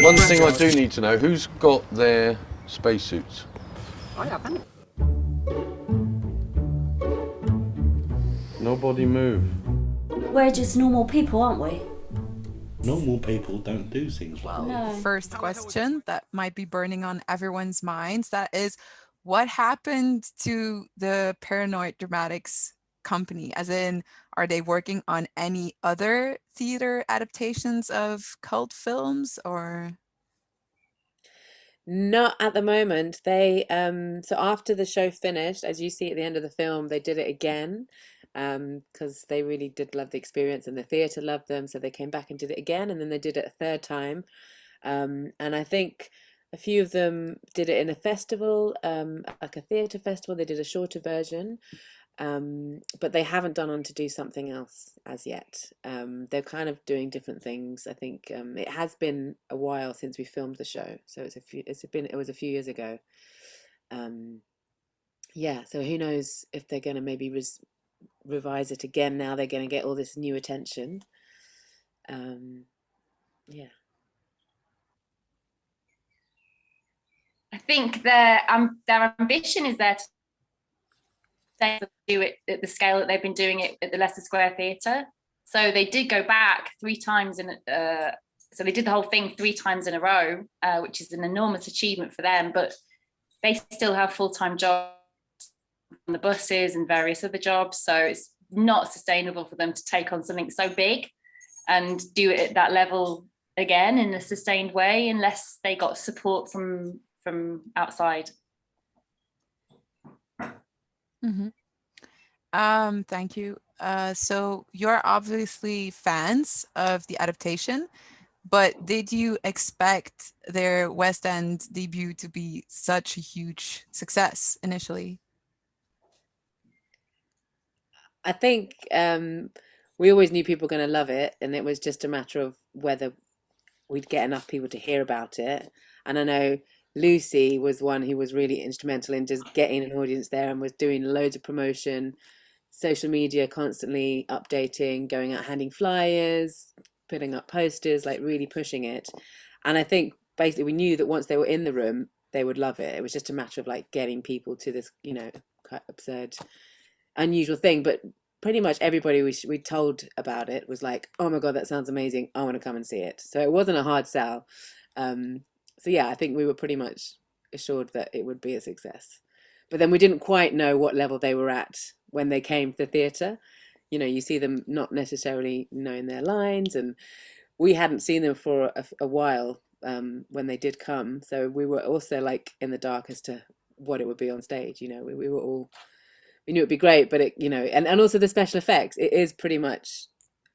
One thing I do need to know, who's got their spacesuits? I haven't. Nobody move. We're just normal people, aren't we? Normal people don't do things like Well, No. first question that might be burning on everyone's minds, that is, what happened to the Paranoid Dramatics company? As in, are they working on any other theater adaptations of cult films, or? Not at the moment. They so after the show finished, as you see at the end of the film, they did it again because they really did love the experience and the theatre loved them, so they came back and did it again, and then they did it a third time. And I think a few of them did it in a festival, like a theatre festival. They did a shorter version, but they haven't done on to do something else as yet. They're kind of doing different things. I think it has been a while since we filmed the show, so it was a few years ago. Yeah, so who knows if they're going to maybe revise it again now they're going to get all this new attention. Yeah. I think their ambition is there to do it at the scale that they've been doing it at the Leicester Square Theatre. So they did go back 3 times so they did the whole thing 3 times in a row, which is an enormous achievement for them, but they still have full-time jobs on the buses and various other jobs, so it's not sustainable for them to take on something so big and do it at that level again in a sustained way unless they got support from outside. Mm-hmm. Thank you. So you're obviously fans of the adaptation, but did you expect their West End debut to be such a huge success initially? I think we always knew people were going to love it, and it was just a matter of whether we'd get enough people to hear about it. And I know Lucy was one who was really instrumental in just getting an audience there and was doing loads of promotion, social media, constantly updating, going out handing flyers, putting up posters, like really pushing it. And I think basically we knew that once they were in the room, they would love it. It was just a matter of like getting people to this, quite absurd, unusual thing. But pretty much everybody we told about it was like, oh my God, that sounds amazing. I want to come and see it. So it wasn't a hard sell. So yeah, I think we were pretty much assured that it would be a success. But then we didn't quite know what level they were at when they came to the theatre. You see them not necessarily knowing their lines, and we hadn't seen them for a while when they did come. So we were also like in the dark as to what it would be on stage. We were all, we knew it'd be great, but and also the special effects, it is pretty much,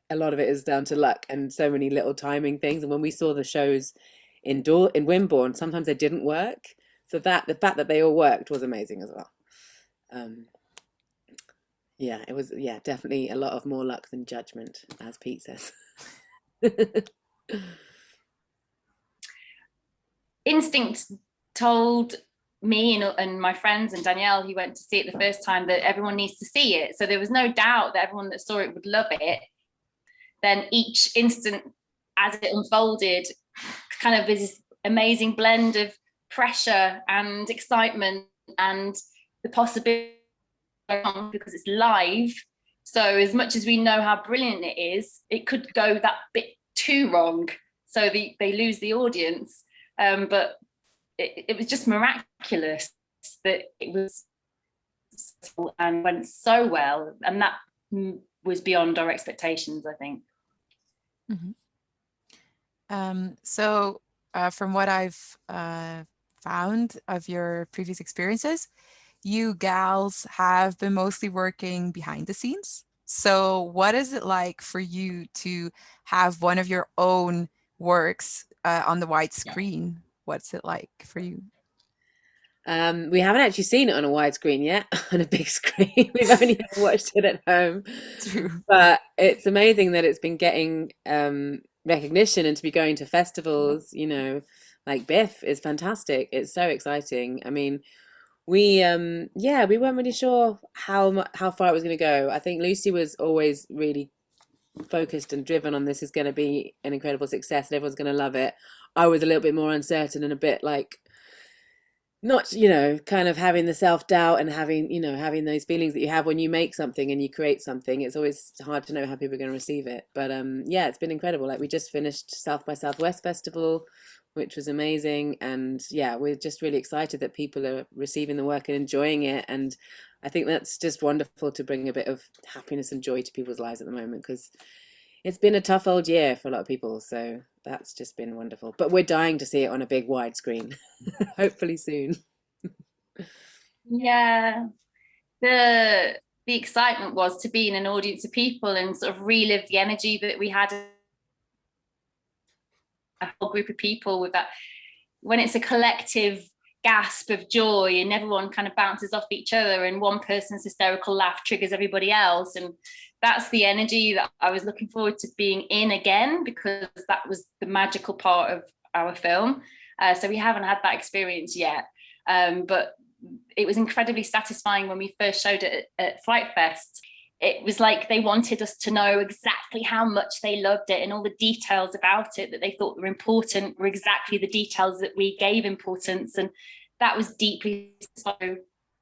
a lot of it is down to luck and so many little timing things. And when we saw the shows in Wimborne, sometimes they didn't work. So the fact that they all worked was amazing as well. Yeah, it was, definitely a lot of more luck than judgment, as Pete says. Instinct told me and my friends and Danielle, who went to see it the first time, that everyone needs to see it. So there was no doubt that everyone that saw it would love it. Then each instant as it unfolded kind of is this amazing blend of pressure and excitement and the possibility, because it's live. So as much as we know how brilliant it is, it could go that bit too wrong. So they lose the audience. But it was just miraculous that it was and went so well. And that was beyond our expectations, I think. Mm-hmm. So from what I've found of your previous experiences, you gals have been mostly working behind the scenes. So what is it like for you to have one of your own works on the wide screen? What's it like for you? We haven't actually seen it on a widescreen yet, on a big screen. We've only watched it at home. True. But it's amazing that it's been getting recognition and to be going to festivals, like BIFFF is fantastic. It's so exciting. I mean, we weren't really sure how far it was going to go. I think Lucy was always really focused and driven on this is going to be an incredible success and everyone's going to love it. I was a little bit more uncertain and a bit like not, kind of having the self-doubt and having those feelings that you have when you make something and you create something. It's always hard to know how people are going to receive it. But yeah, it's been incredible. Like we just finished South by Southwest Festival, which was amazing. And yeah, we're just really excited that people are receiving the work and enjoying it. And I think that's just wonderful to bring a bit of happiness and joy to people's lives at the moment, because it's been a tough old year for a lot of people. So that's just been wonderful. But we're dying to see it on a big widescreen, hopefully soon. Yeah, the excitement was to be in an audience of people and sort of relive the energy that we had, a whole group of people with that, when it's a collective gasp of joy and everyone kind of bounces off each other and one person's hysterical laugh triggers everybody else. And that's the energy that I was looking forward to being in again, because that was the magical part of our film. So we haven't had that experience yet. But it was incredibly satisfying when we first showed it at Fright Fest. It was like they wanted us to know exactly how much they loved it, and all the details about it that they thought were important were exactly the details that we gave importance. And that was deeply so.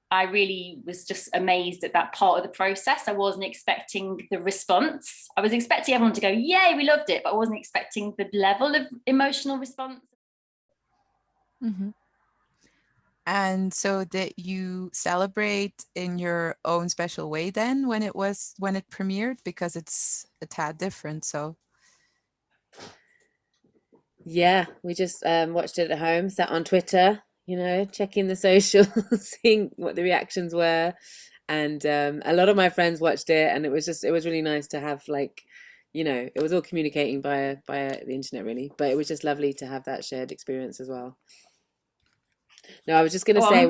I really was just amazed at that part of the process. I wasn't expecting the response. I was expecting everyone to go, yay, we loved it, but I wasn't expecting the level of emotional response. Mm-hmm. And so did you celebrate in your own special way then when it premiered? Because it's a tad different, so. Yeah, we just watched it at home, sat on Twitter, checking the socials, seeing what the reactions were. And a lot of my friends watched it, and it was really nice to have it was all communicating via the internet really, but it was just lovely to have that shared experience as well. No, I was just going to say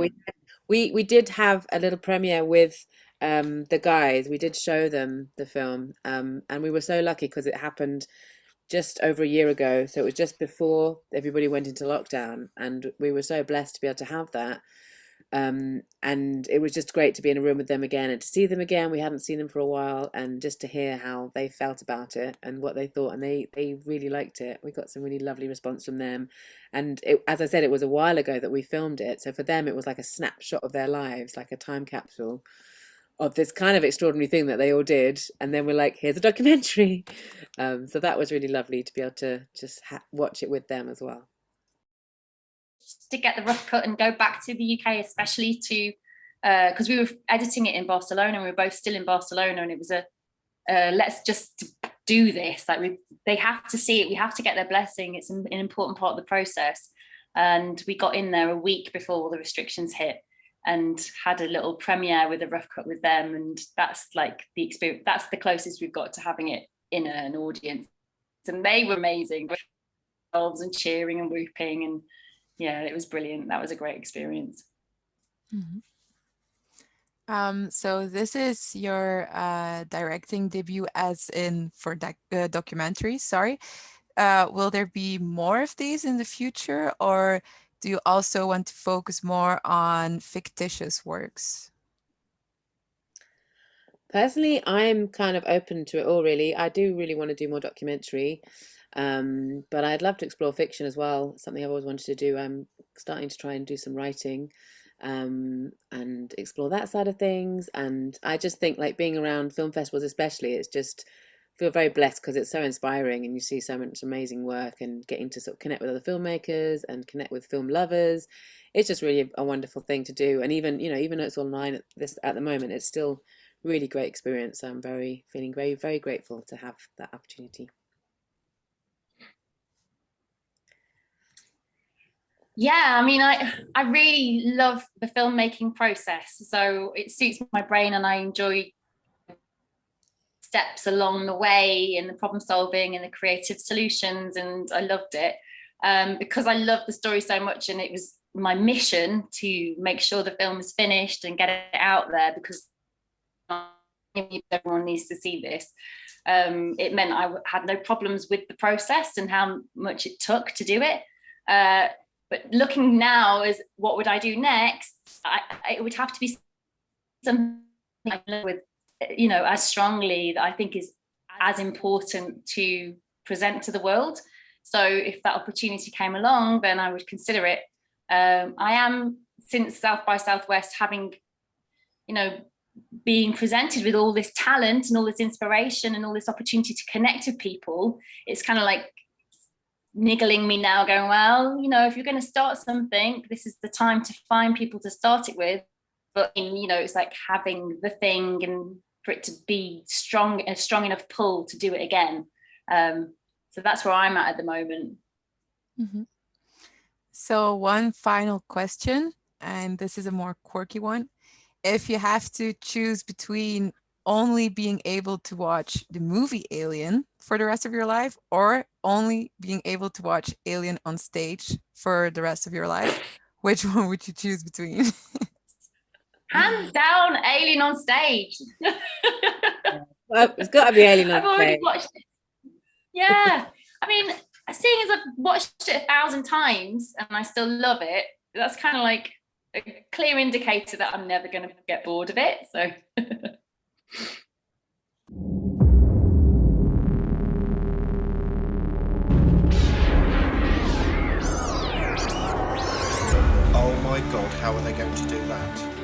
we did have a little premiere with the guys. We did show them the film, and we were so lucky because it happened just over a year ago. So it was just before everybody went into lockdown, and we were so blessed to be able to have that. And it was just great to be in a room with them again and to see them again. We hadn't seen them for a while, and just to hear how they felt about it and what they thought, and they really liked it. We got some really lovely response from them, and as I said, it was a while ago that we filmed it, so for them it was like a snapshot of their lives, like a time capsule of this kind of extraordinary thing that they all did, and then we're like, here's a documentary. So that was really lovely to be able to just watch it with them as well. To get the rough cut and go back to the UK, especially to because we were editing it in Barcelona, and we were both still in Barcelona, and it was a let's just do this, like they have to see it, we have to get their blessing, it's an important part of the process. And we got in there a week before all the restrictions hit and had a little premiere with a rough cut with them, and that's like the experience, that's the closest we've got to having it in an audience. And they were amazing, and cheering and whooping, and yeah, it was brilliant. That was a great experience. Mm-hmm. So this is your directing debut as in for documentaries, sorry. Will there be more of these in the future, or do you also want to focus more on fictitious works? Personally, I'm kind of open to it all, really. I do really want to do more documentary, but I'd love to explore fiction as well, something I've always wanted to do. I'm starting to try and do some writing and explore that side of things. And I just think like being around film festivals especially, it's just feel very blessed because it's so inspiring and you see so much amazing work, and getting to sort of connect with other filmmakers and connect with film lovers. It's just really a wonderful thing to do. And even though it's online at the moment, it's still really great experience. So I'm feeling very, very grateful to have that opportunity. Yeah, I mean, I really love the filmmaking process. So it suits my brain, and I enjoy steps along the way and the problem solving and the creative solutions. And I loved it because I love the story so much. And it was my mission to make sure the film is finished and get it out there, because everyone needs to see this. It meant I had no problems with the process and how much it took to do it. But looking now as what would I do next, it would have to be something I live with, you know, as strongly, that I think is as important to present to the world. So if that opportunity came along, then I would consider it. I am, since South by Southwest, having, you know, being presented with all this talent and all this inspiration and all this opportunity to connect with people, it's kind of like niggling me now, going, well, you know, if you're going to start something, this is the time to find people to start it with. But, you know, it's like having the thing and for it to be strong, a strong enough pull to do it again. So that's where I'm at the moment. Mm-hmm. So one final question, and this is a more quirky one. If you have to choose between only being able to watch the movie Alien for the rest of your life, or only being able to watch Alien on stage for the rest of your life, which one would you choose between? Hands down, Alien on stage. Well, it's got to be Alien on I've already stage. watched it. Yeah. I mean, seeing as I've watched it 1,000 times and I still love it, that's kind of like a clear indicator that I'm never going to get bored of it. So. Oh my God, how are they going to do that?